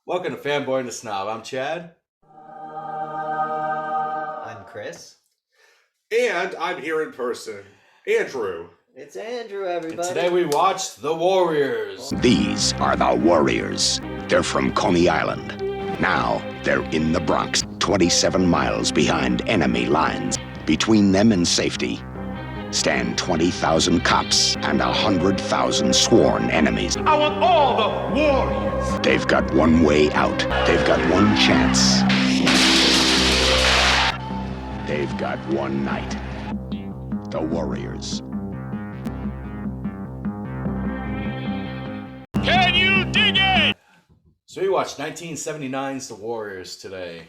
Welcome to Fanboy and the Snob. I'm Chad. I'm Chris. And I'm here in person. Andrew. It's Andrew, And everybody. today we watched The Warriors. These are the Warriors. They're from Coney Island. Now they're in the Bronx, 27 miles behind enemy lines. Between them and safety stand 20,000 cops and 100,000 sworn enemies. I want all the warriors. They've got one way out. They've got one chance. They've got one night. The Warriors. Can you dig it? So we watched 1979's The Warriors today.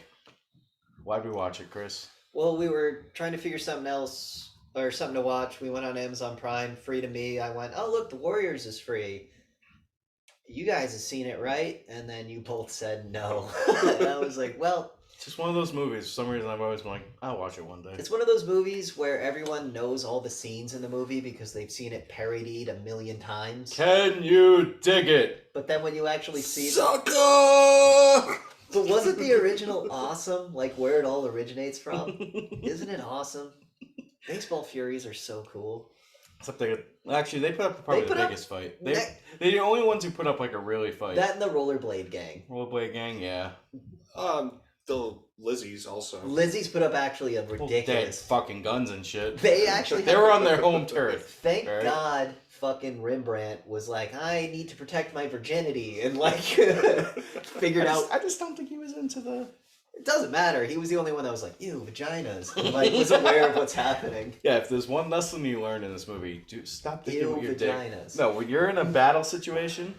Why'd we watch it, Chris? Well, we were trying to figure something else or something to watch. We went on Amazon Prime, free to me. I went, oh, look, The Warriors is free. You guys have seen it, right? And then you both said no. And I was like, well, It's just one of those movies. For some reason, I've always been like, I'll watch it one day. it's one of those movies where everyone knows all the scenes in the movie because they've seen it parodied a million times. Can you dig it? But then when you actually see Sucker! But wasn't the original awesome? Like where it all originates from? Isn't it awesome? Baseball Furies are so cool. Except actually, they put up probably They put the up biggest fight. ne- They're the only ones who put up like a really fight. That and the Rollerblade Gang. Rollerblade Gang, yeah. The Lizzies also. Lizzie's put up actually a Well, they had ridiculous. fucking guns and shit. They actually They were on their home turf. Thank right? God fucking Rembrandt was like, I need to protect my virginity and like figured out I just don't think he was into the. it doesn't matter. He was the only one that was like, ew, vaginas. And like was aware of what's happening. Yeah, if there's one lesson you learn in this movie, dude, stop thinking Ew, with your vaginas. dick. No, when you're in a battle situation,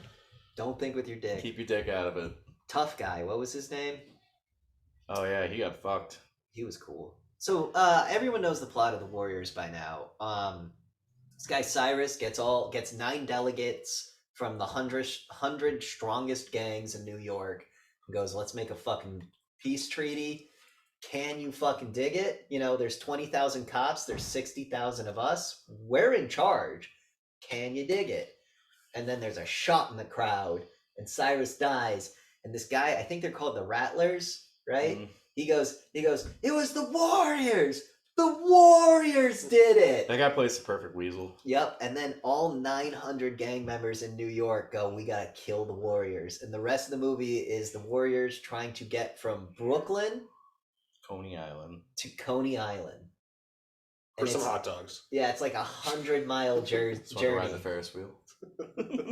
Don't think with your dick. keep your dick out of it. Tough guy, what was his name? Oh yeah, he got fucked. He was cool. So everyone knows the plot of the Warriors by now. This guy Cyrus gets 9 delegates from the 100 strongest gangs in New York and goes, let's make a fucking peace treaty. Can you fucking dig it? You know, there's 20,000 cops, there's 60,000 of us. We're in charge. Can you dig it? And then there's a shot in the crowd and Cyrus dies. And this guy, I think they're called the Rattlers, right? Mhm. He goes, it was the Warriors! The Warriors did it! That guy plays the perfect weasel. Yep, and then all 900 gang members in New York go, we gotta kill the Warriors. And the rest of the movie is the Warriors trying to get from Brooklyn Coney Island. to Coney Island. For And some it's- hot dogs. Yeah, it's like a 100-mile Just want to ride journey. the Ferris wheel.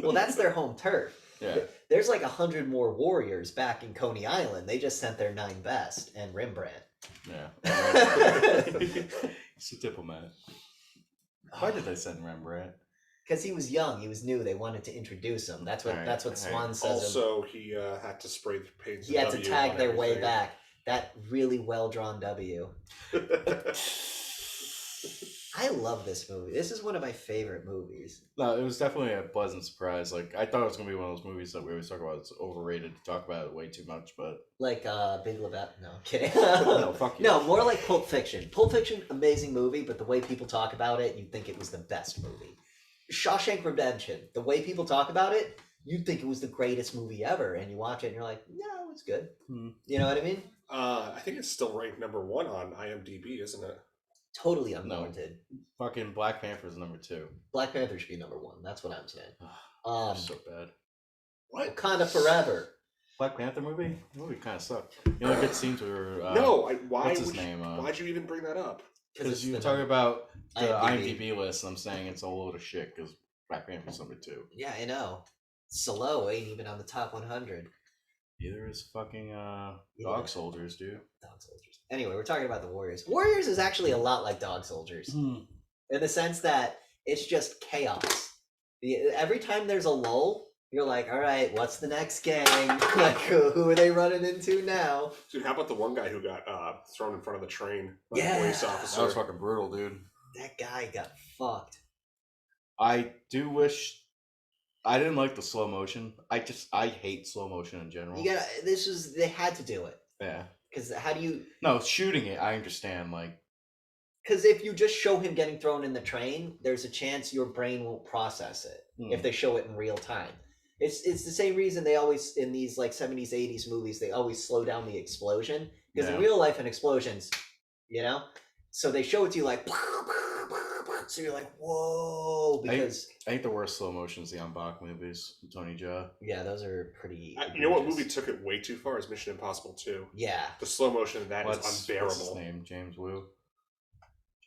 Well, that's their home turf. Yeah. There's like 100 more Warriors back in Coney Island. They just sent their 9 best and Rembrandt. Yeah. He's a diplomat. Why did they send Rembrandt? Because he was young, he was new. They wanted to introduce him. That's what Alright, that's what Swan alright. says. Also, he had to spray the paint. He had to tag their way back. That really well drawn W. I love this movie. This is one of my favorite movies. No, it was definitely a pleasant surprise. Like I thought it was gonna be one of those movies that we always talk about. It's overrated to talk about it way too much, but Like Big Lebowski. No, I'm kidding. no, fuck you. No, more like Pulp Fiction. Pulp Fiction, amazing movie, but the way people talk about it, you'd think it was the best movie. Shawshank Redemption, the way people talk about it, you'd think it was the greatest movie ever, and you watch it and you're like, no, it's good. Hmm. You know what I mean? I think it's still ranked #1 on IMDb, isn't it? Totally unwarranted. Fucking Black Panther's number 2. Black Panther should be #1. That's what I'm saying. They're so bad. What? Wakanda Forever. Black Panther movie? The movie kind of sucked. The only good scenes were No, why what's his would name? why'd you even bring that up? Because it's you're the talking about the IMDb. IMDb list, and I'm saying it's a load of shit. Because Black Panther's number 2. Yeah, I know. Solo ain't even on the top 100. Neither is fucking Yeah. Dog Soldiers, dude. Dog Soldiers. Anyway, we're talking about the Warriors. Warriors is actually a lot like Dog Soldiers in the sense that it's just chaos. Every time there's a lull, you're like, all right, what's the next gang? Like, who are they running into now? Dude, how about the one guy who got thrown in front of the train by Yeah. a police That officer? was fucking brutal, dude. That guy got fucked. I do wish I didn't like the slow motion. I hate slow motion in general. You gotta. They had to do it Yeah. because how do you? No, shooting it, I understand. Like, Because if you just show him getting thrown in the train, there's a chance your brain won't process it if they show it in real time. It's the same reason they always in these like 70s 80s movies they always slow down the explosion because in real life an explosion's, you know, so they show it to you like so you're like whoa because I think the worst slow motion is the Bach movies with Tony Jaa. yeah, those are pretty. You know what movie took it way too far is Mission Impossible 2. Yeah, The slow motion in that is unbearable. What's his name? James Woo.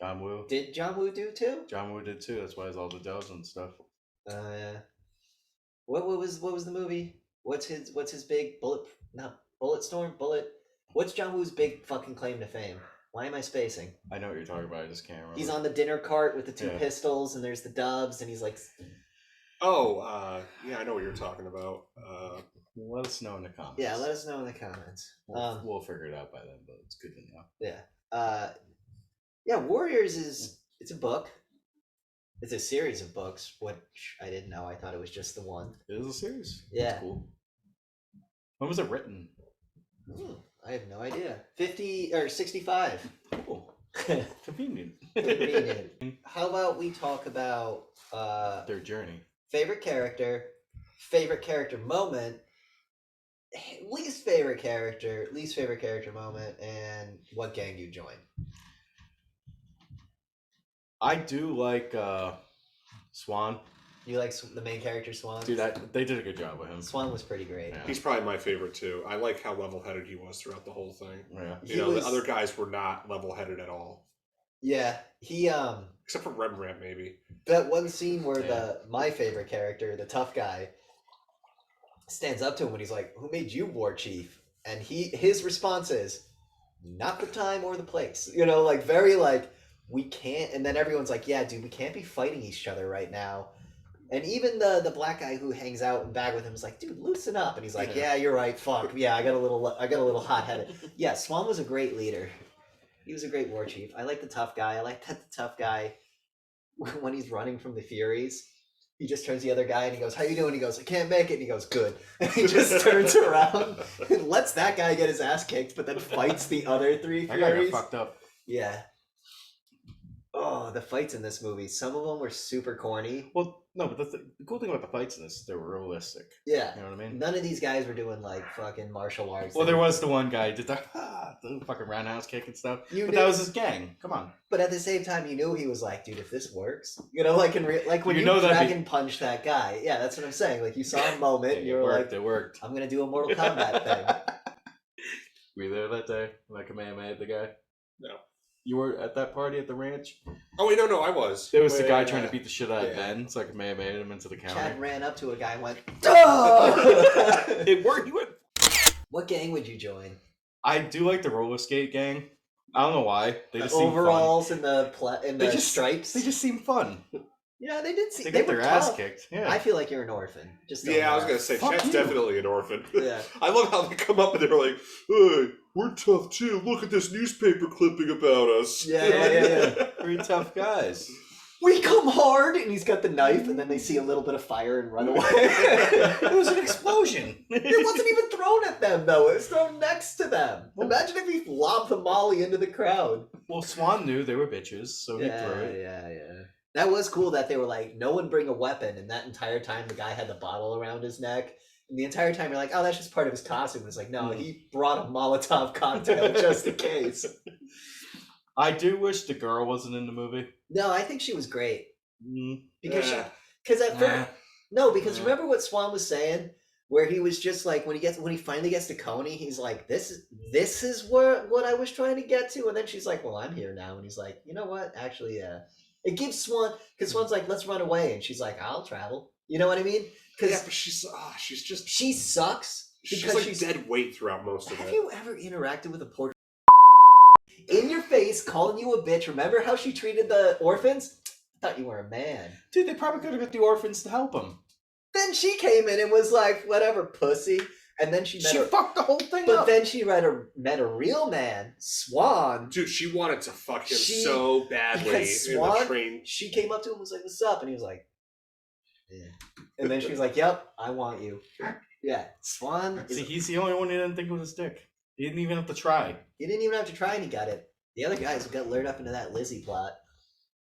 John Woo. did John Woo do too? John Woo did too. That's why there's all the doves and stuff. Yeah. What was the movie? What's his big bullet? What's John Woo's big fucking claim to fame? Why am I spacing? I know what you're talking about. I just can't remember. He's on the dinner cart with the two pistols, and there's the doves, and he's like, oh, yeah, I know what you're talking about. Let us know in the comments. yeah, let us know in the comments. We'll figure it out by then, but it's good to know. Yeah. Yeah, Warriors it's a book. It's a series of books, which I didn't know. I thought it was just the one. It is a series. Yeah. That's cool. When was it written? I have no idea. 50 or 65. Cool. Convenient. Convenient. How about we talk about their journey. favorite character moment, least favorite character moment, and what gang you join. I do like Swan. You like the main character Swan? Dude, they did a good job with him. Swan was pretty great. Yeah. He's probably my favorite too. I like how level-headed he was throughout the whole thing. Yeah. The other guys were not level-headed at all. Yeah, he Except for Rembrandt, maybe. that one scene where my favorite character, the tough guy, stands up to him when he's like, "Who made you war chief?" And his response is, "Not the time or the place." You know, like very like we can't. And then everyone's like, "Yeah, dude, we can't be fighting each other right now." And even the black guy who hangs out in bag with him is like, "Dude, loosen up." And he's like, "Yeah, you're right. Fuck. Yeah, I got a little hot headed." Yeah, Swan was a great leader. He was a great war chief. I like the tough guy. I like that the tough guy, when he's running from the Furies, he just turns the other guy and he goes, "How you doing?" He goes, "I can't make it." And he goes, "Good." And he just turns around and lets that guy get his ass kicked, but then fights the other three That guy Furies. got fucked up. Yeah. Oh, the fights in this movie. Some of them were super corny. Well, no, but the cool thing about the fights in this, they were realistic. Yeah. You know what I mean? None of these guys were doing like fucking martial arts. Well, there was the one guy who did the fucking roundhouse kick and stuff. But that was his gang. Come on. But at the same time, you knew he was like, dude, if this works, you know, like like when You you know that dragon punch that guy. Yeah, that's what I'm saying. Like you saw a moment, you were like, it worked. I'm gonna do a Mortal Kombat thing. Were you there that day? Like Kamehameha the guy? No. You were at that party at the ranch? Oh, wait, no, I was. There was the guy trying to beat the shit out of Yeah. Ben, so I Kamehameha him into the counter. Chad ran up to a guy and went, "Oh!" It worked. You went. What gang would you join? I do like the Rollerskate Gang. I don't know why. They just seem Overalls and the stripes. They just seem fun. Yeah, they did. They They get were their ass tough. kicked. Yeah. I feel like you're an orphan. Just don't Yeah, I was laugh. going to say, Fuck Chad's you. definitely an orphan. Yeah. I love how they come up and they're like, "Hey, we're tough too. Look at this newspaper clipping about us." Yeah. Pretty tough guys. We come hard, and he's got the knife, and then they see a little bit of fire and run away. It was an explosion. It wasn't even thrown at them, though. It was thrown next to them. Imagine if he lobbed the molly into the crowd. Well, Swan knew they were bitches, so he threw it. Yeah. That was cool that they were like, no one bring a weapon, and that entire time the guy had the bottle around his neck. And the entire time you're like, oh, that's just part of his costume. It's like, no, he brought a Molotov cocktail just in case. I do wish the girl wasn't in the movie. No, I think she was great. Because Yeah. because at first, no, because Yeah. remember what Swan was saying, where he was just like when he finally gets to Coney, he's like, this is what I was trying to get to, and then she's like, well, I'm here now, and he's like, you know what, actually, yeah. It gives Swan, because Swan's like, let's run away, and she's like, I'll travel. You know what I mean? Because Yeah, but she's just she sucks she's because like she's dead weight throughout most of Have it. you ever interacted with a poor in your face, calling you a bitch? Remember how she treated the orphans? I thought you were a man. Dude, they probably could have got the orphans to help him. Then she came in and was like, whatever, pussy. And then she met She her. fucked the whole thing But up. then she met a real man, Swan. Dude, she wanted to fuck him She- so badly because in the Swan- train. She came up to him and was like, what's up? And he was like, yeah. And then she was like, yep, I want you. Yeah, Swan. See, he's the only one who didn't think it was his dick. He didn't even have to try. He didn't even have to try and he got it. The other guys got lured up into that Lizzie plot.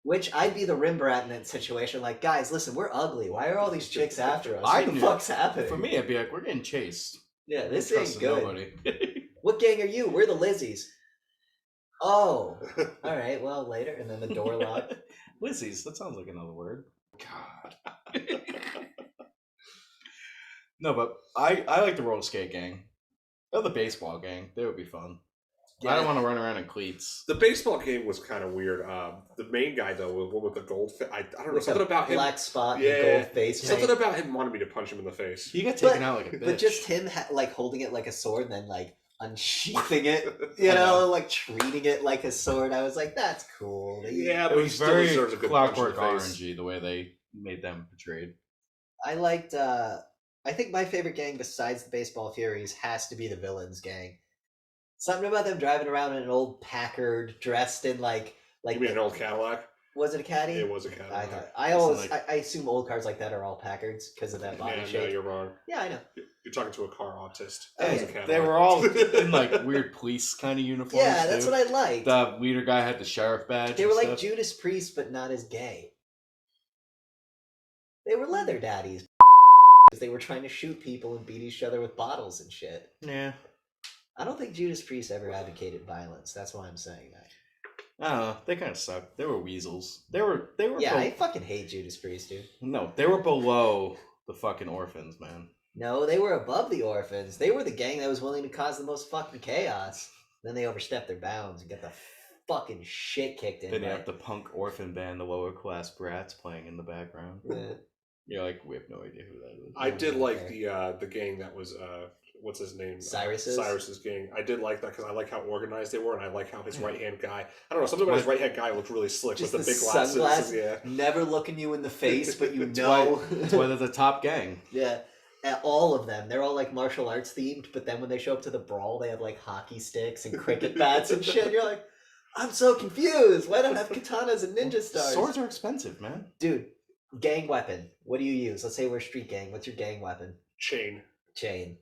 Which I'd be the Rembrandt in that situation. Like, guys, listen, we're ugly. Why are all these chicks after us? I What the knew- fuck's happening? For me, I'd be like, we're getting chased. Yeah, I this ain't ain't trusting good. nobody. What gang are you? We're the Lizzies. Oh, all right. Well, later, and then the door locked. Lizzie's. That sounds like another word. God. No, but I like the Rollerskate Gang. Or the baseball gang. They would be fun. I don't want to run around in cleats. The baseball game was kind of weird. The main guy though, was one with the gold. I don't know, With something the about him. black spot, Yeah, and the gold face. Something paint. about him wanted me to punch him in the face. He got taken out like a bitch. But just him like holding it like a sword and then like unsheathing it, you know, like treating it like a sword. I was like, that's cool. Yeah, it but he was still very deserves a good punch in Clockwork the face. Orangey the way they made them portrayed. I liked. I think my favorite gang besides the Baseball Furies has to be the Villains gang. Something about them driving around in an old Packard, dressed in like You mean an old Cadillac? Was it a Caddy? It was a Cadillac. I always I assume old cars like that are all Packards because of that body No, shape. you're wrong. Yeah, I know. You're talking to a car autist. Oh, It was a yeah. Cadillac. They were all in like weird police kind of uniforms. Yeah, that's too. what I liked. The leader guy had the sheriff badge. They and were like stuff. Judas Priest, but not as gay. They were leather daddies. They were trying to shoot people and beat each other with bottles and shit. Yeah. I don't think Judas Priest ever advocated violence. That's why I'm saying that. I don't know. They kind of sucked. They were weasels. They were. Yeah, I fucking hate Judas Priest, dude. No, they were below the fucking orphans, man. No, they were above the orphans. They were the gang that was willing to cause the most fucking chaos. Then they overstepped their bounds and got the fucking shit kicked in. Then you by- have the punk orphan band, the lower class brats, playing in the background. Yeah. You're like, we have no idea who that is. I did like Okay. the gang that was what's his name? Cyrus's? Cyrus's gang. I did like that because I like how organized they were, and I like how his right hand guy. I don't know, something about his right hand guy looked really slick Just with the the big glasses. sunglasses, Yeah. never looking you in the face, but you That's know. That's why they're the top gang. Yeah, all of them. They're all like martial arts themed, but then when they show up to the brawl, they have like hockey sticks and cricket bats and shit. And you're like, I'm so confused. Why don't I have katanas and ninja stars? Swords are expensive, man. Dude, gang weapon. What do you use? Let's say we're a street gang. What's your gang weapon? Chain. Chain.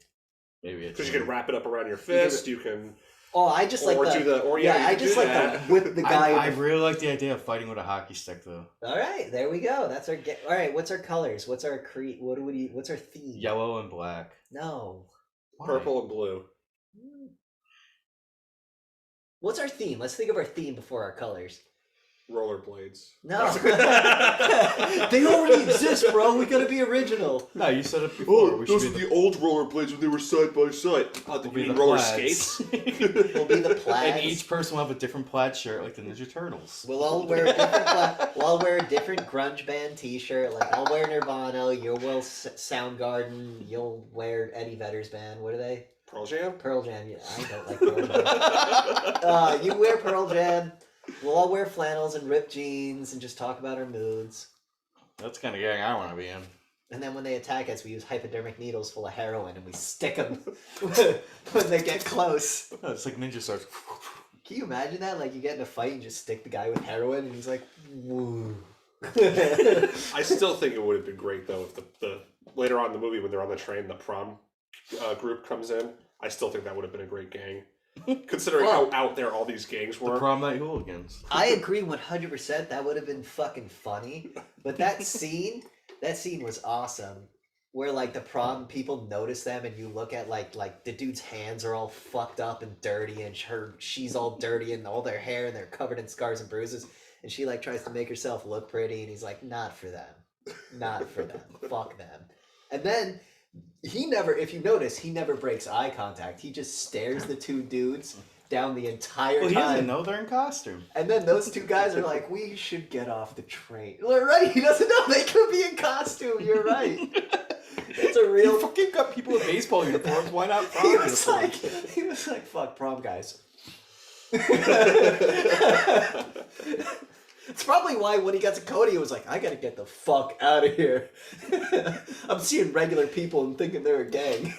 Maybe it's Because you can wrap it up around your fist. You can. Oh, I just like Or the. do the- or yeah, yeah, you I can just do like that. the whip the guy. I with the- really like the idea of fighting with a hockey stick, though. All right, there we go. That's our. All right, what's our colors? What's our What do we? What's our theme? Yellow and black. No. Why? Purple and blue. What's our theme? Let's think of our theme before our colors. Rollerblades. No. They already exist, bro. We gotta be original. No, you said it before. Oh, We those should are be the old rollerblades when they were side by side. Oh, we'll you be mean the roller plaids. skates? We'll be the plaids. And each person will have a different plaid shirt, like the Ninja Turtles. We'll all wear a different. We'll all wear a different grunge band T-shirt. Like I'll wear Nirvana. You'll wear Soundgarden. You'll wear Eddie Vedder's band. What are they? Pearl Jam? Pearl Jam. Yeah, I don't like Pearl Jam. You wear Pearl Jam. We'll all wear flannels and ripped jeans and just talk about our moods. That's the kind of gang I want to be in. And then when they attack us, we use hypodermic needles full of heroin and we stick them when they get close. Oh, it's like Ninja Stars. Can you imagine that? Like you get in a fight and just stick the guy with heroin and he's like, woo. I still think it would have been great though if the later on in the movie when they're on the train, the prom group comes in. I still think that would have been a great gang, considering Well, how out there all these gangs were. The prom night hooligans. I agree 100%. That would have been fucking funny. But that scene was awesome. Where like the prom people notice them and you look at like the dude's hands are all fucked up and dirty and she's all dirty and all their hair and they're covered in scars and bruises and she like tries to make herself look pretty and he's like, not for them. Not for them. Fuck them. And then if you notice, he never breaks eye contact. He just stares the two dudes down the entire Well, he time. doesn't know they're in costume. And then those two guys are like, we should get off the train. You're right, he doesn't know they could be in costume. You're right. It's a You real. fucking got people with baseball uniforms. Why not prom He was uniforms? like, fuck prom guys. It's probably why when he got to Cody, he was like, I gotta get the fuck out of here. I'm seeing regular people and thinking they're a gang.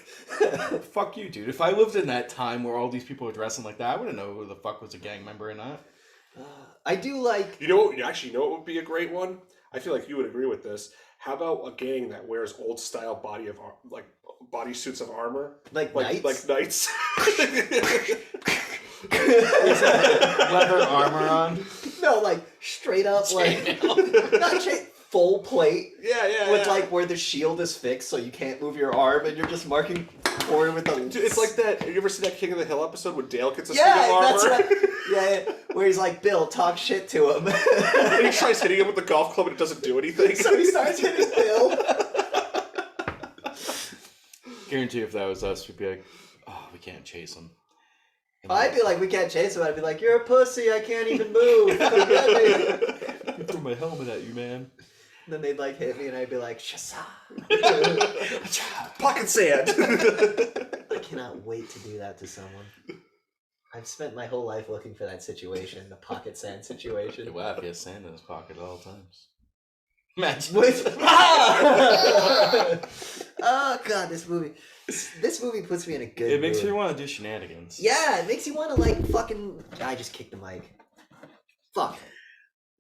Fuck you, dude. If I lived in that time where all these people were dressing like that, I wouldn't know who the fuck was a gang member or not. I do like. You know what? Actually, you know what would be a great one? I feel like you would agree with this. How about a gang that wears old style bodysuits of armor, Like like knights? knights? Leather armor on. No, like straight up, like not full plate. Yeah. With like where the shield is fixed, so you can't move your arm, and you're just marking forward with the. Dude, it's like that. Have you ever seen that King of the Hill episode when Dale gets a suit Yeah, of armor? that's right. Yeah, where he's like, Bill, talk shit to him. And he tries hitting him with the golf club and it doesn't do anything. So he starts hitting Bill. Guarantee if that was us, we'd be like, oh, we can't chase him. And I'd be like, we can't chase him. I'd be like, you're a pussy. I can't even move. Come get me. I threw my helmet at you, man. And then they'd like hit me, and I'd be like, Shasa. Pocket sand. I cannot wait to do that to someone. I've spent my whole life looking for that situation, the pocket sand situation. Hey, wow, if he has sand in his pocket at all times. Imagine. Oh god, this movie puts me in a good It makes mood. me want to do shenanigans. Yeah, it makes you want to like fucking. I just kicked the mic. Fuck.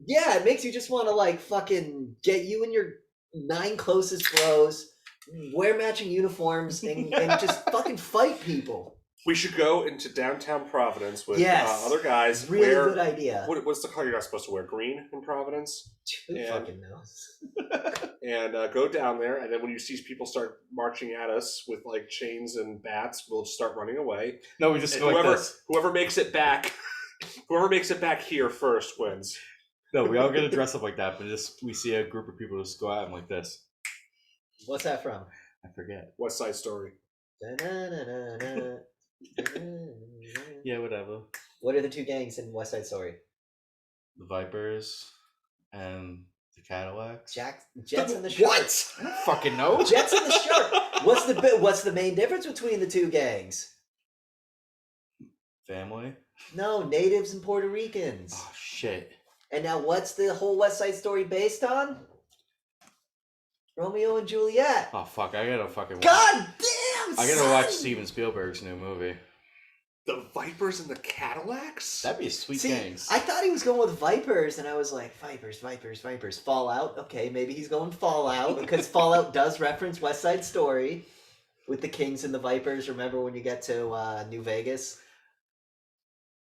Yeah, it makes you just want to like fucking get you and your 9 closest bros, wear matching uniforms, and just fucking fight people. We should go into downtown Providence with Yes. other guys. Really good idea. What's the color you're not supposed to wear? Green in Providence? Who and- fucking knows? And go down there, and then when you see people start marching at us with like chains and bats, we'll just start running away. No, we just And go like this. whoever makes it back, whoever makes it back here first wins. No, we all get to dress up like that, but just we see a group of people just go at him like this. What's that from? I forget. West Side Story. Da-na-na-na-na. Yeah, whatever. What are the 2 gangs in West Side Story? The Vipers and the Cadillacs. Jets and the Sharks. What? I don't fucking know. Jets and the Sharks. What's the main difference between the 2 gangs? Family. No, natives and Puerto Ricans. Oh shit. And now what's the whole West Side Story based on? Romeo and Juliet. Oh fuck! I gotta fucking. God damn! I gotta son! watch Steven Spielberg's new movie. The Vipers and the Cadillacs? That'd be a sweet See, gangs. I thought he was going with Vipers, and I was like, Vipers. Fallout. Okay, maybe he's going Fallout, because Fallout does reference West Side Story with the Kings and the Vipers. Remember when you get to New Vegas?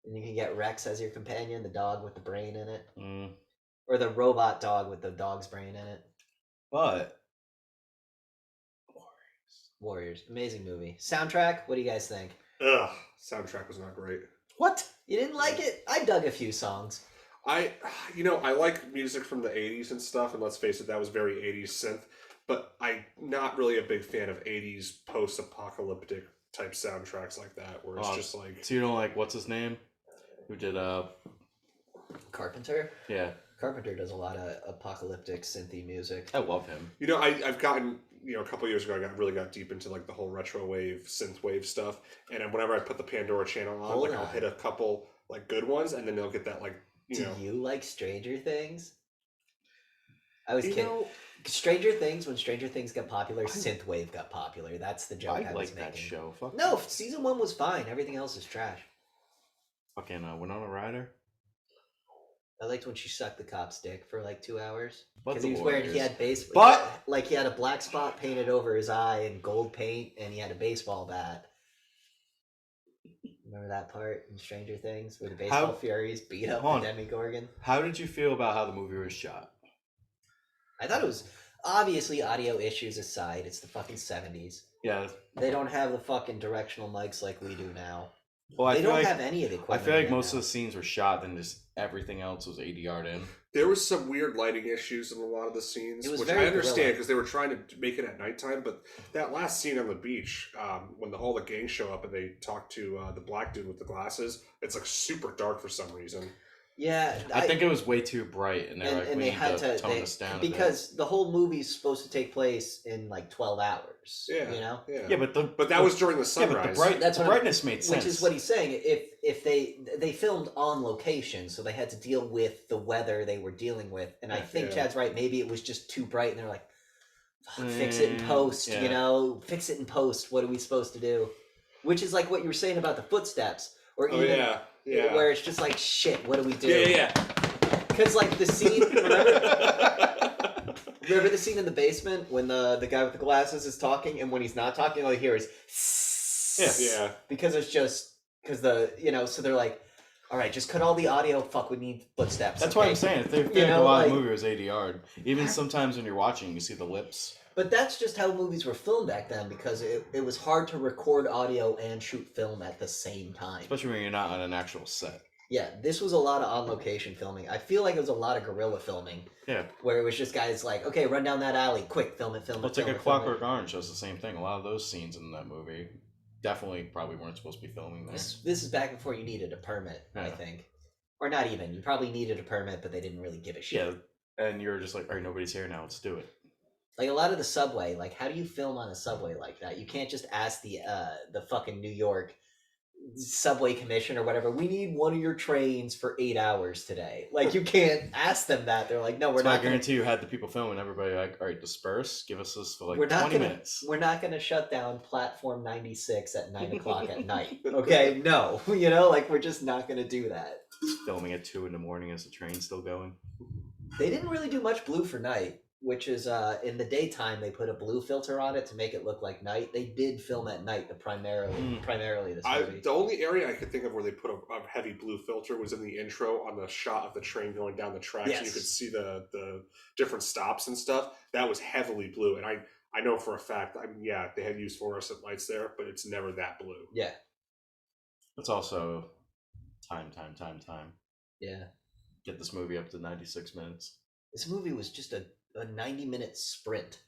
And you can get Rex as your companion, the dog with the brain in it. Mm. Or the robot dog with the dog's brain in it. But Warriors. Amazing movie. Soundtrack, what do you guys think? Ugh, soundtrack was not great. What? You didn't like it? I dug a few songs. I like music from the 80s and stuff, and let's face it, that was very 80s synth, but I'm not really a big fan of 80s post-apocalyptic type soundtracks like that, where it's just like... So you don't like, what's his name? Who did, Carpenter? yeah. Carpenter does a lot of apocalyptic synthy music. I love him. You know, I've gotten, a couple years ago, I really got deep into like the whole retro wave, synth wave stuff. And whenever I put the Pandora channel on, I'll hit a couple like good ones, and then they'll get that like, Do you like Stranger Things? I was You kidding. know- Stranger Things, when Stranger Things got popular, synthwave got popular. That's the joke I, I was like that making. show. Fuck. No, season 1 was fine. Everything else is trash. Fucking Winona Ryder. I liked when she sucked the cop's dick for like 2 hours. But Because the he was wearing, he Warriors. had But- like he had a black spot painted over his eye in gold paint, and he had a baseball bat. Remember that part in Stranger Things where the baseball furies beat up Hold the on. Demogorgon? How did you feel about how the movie was shot? I thought it was obviously audio issues aside. It's the fucking 70s. Yeah. They don't have the fucking directional mics like we do now. Well, I They feel don't like have any of the I equipment. feel like yet most now. of the scenes were shot, then just everything else was ADR'd in. There was some weird lighting issues in a lot of the scenes, It was which very I understand guerrilla. because they were trying to make it at nighttime. But that last scene on the beach, when all the gang show up and they talk to the black dude with the glasses, it's like super dark for some reason. Yeah, I think it was way too bright, and they're like, we they need had to to tone this down a bit. because the whole movie's supposed to take place in like 12 hours. Yeah, you know. yeah. Yeah, but that was during the yeah, sunrise. but That's the what brightness made sense. Which is what he's saying. If they filmed on location, so they had to deal with the weather they were dealing with, and I think Yeah. Chad's right. Maybe it was just too bright, and they're like, "Fuck, fix it in post." Yeah. You know, fix it in post. What are we supposed to do? Which is like what you were saying about the footsteps, or Oh even yeah. where it's just like, shit. What do we do? Yeah. Because like the scene, remember the scene in the basement when the guy with the glasses is talking, and when he's not talking, all you hear is Yeah. because it's just because so they're like, All right, just cut all the audio. Fuck, we need footsteps. That's okay? what I'm saying. If they You think know, a lot like- of movie was ADR'd, even sometimes when you're watching, you see the lips. But that's just how movies were filmed back then, because it was hard to record audio and shoot film at the same time. Especially when you're not on an actual set. Yeah, this was a lot of on-location filming. I feel like it was a lot of guerrilla filming, Yeah. where it was just guys like, okay, run down that alley, quick, film it, Well, it's like a Clockwork Orange does the same thing. A lot of those scenes in that movie definitely probably weren't supposed to be filming there. This is back before you needed a permit, I Yeah. think. Or not even. You probably needed a permit, but they didn't really give a shit. Yeah, and you're just like, all right, nobody's here now, let's do it. Like a lot of the subway, like how do you film on a subway like that? You can't just ask the fucking New York subway commission or whatever, we need one of your trains for 8 hours today. Like you can't ask them that. They're like, no, we're So not I gonna, guarantee you had the people filming, everybody like, all right, disperse, give us this for like we're not 20 gonna minutes. we're not gonna shut down platform 96 at 9 o'clock at night. Okay, no. You know, like we're just not gonna do that. Filming at 2 a.m. as the train's still going. They didn't really do much blue for night, which is in the daytime they put a blue filter on it to make it look like night. They did film at night, primarily this movie. The only area I could think of where they put a heavy blue filter was in the intro on the shot of the train going down the tracks, and you Yes. could see the different stops and stuff. That was heavily blue, and I know for a fact. I mean, yeah, they had used fluorescent lights there, but it's never that blue. Yeah, It's also time. yeah. Get this movie up to 96 minutes. This movie was just a 90-minute sprint.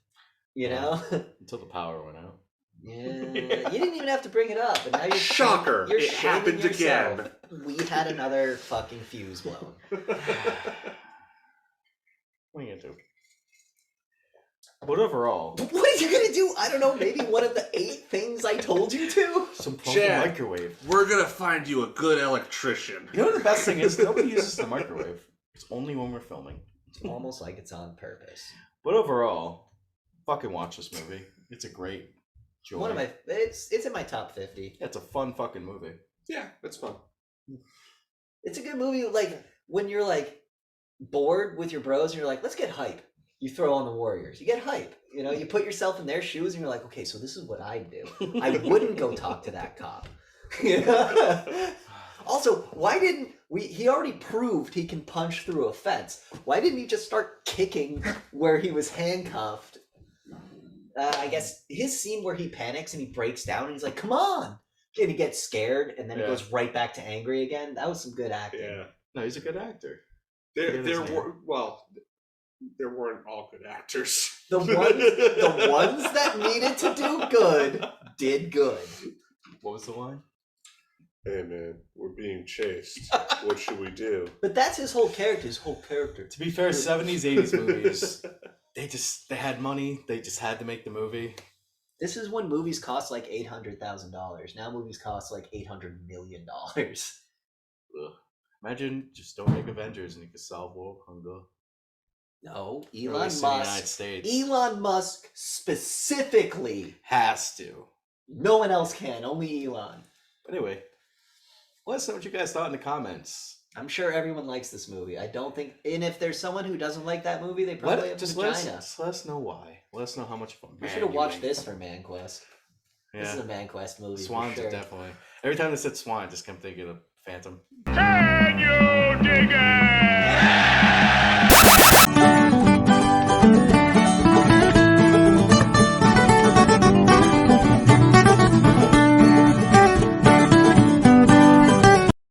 You Yeah. know? Until the power went out. Yeah. You didn't even have to bring it up, and now you're Shocker! You're It shaming happened yourself. again. We had another fucking fuse blown. What are you gonna do? But overall, What are you gonna do? I don't know. Maybe one of the 8 things I told you to. some punk Jack. microwave. We're gonna find you a good electrician. You know what the best thing is? Nobody uses the microwave. It's only when we're filming. It's almost like it's on purpose. But overall, fucking watch this movie. It's a great joy. One of my it's in my top 50. Yeah, it's a fun fucking movie. Yeah, it's fun. It's a good movie. Like when you're like bored with your bros and you're like, let's get hype. You throw on the Warriors. You get hype. You know, you put yourself in their shoes and you're like, okay, so this is what I'd do. I wouldn't go talk to that cop. You know? Also, why didn't he already proved he can punch through a fence. Why didn't he just start kicking where he was handcuffed? I guess his scene where he panics and he breaks down and he's like, come on. And he gets scared and then he Yeah. goes right back to angry again. That was some good acting. Yeah, No, he's a good actor. there It is, there weren't all good actors. The ones that needed to do good did good. What was the line? Hey man, we're being chased. What should we do? But that's his whole character. His whole character. To be fair, 70s, 80s movies, they had money. They just had to make the movie. This is when movies cost like $800,000. Now movies cost like $800 million. Ugh. Imagine just don't make Avengers and you could solve world hunger. No, Release Elon in the United Musk. States. Elon Musk specifically. Has to. No one else can. Only Elon. But anyway, let us know what you guys thought in the comments. I'm sure everyone likes this movie. I don't think, and if there's someone who doesn't like that movie, they probably have a Just vagina. let us know why. Let us know how much fun. We man should have you watched make. this for Man Quest. This is Yeah, a Man Quest movie. Swans for sure. are definitely. Every time they said Swan, I just kept thinking of Phantom. Can you dig it?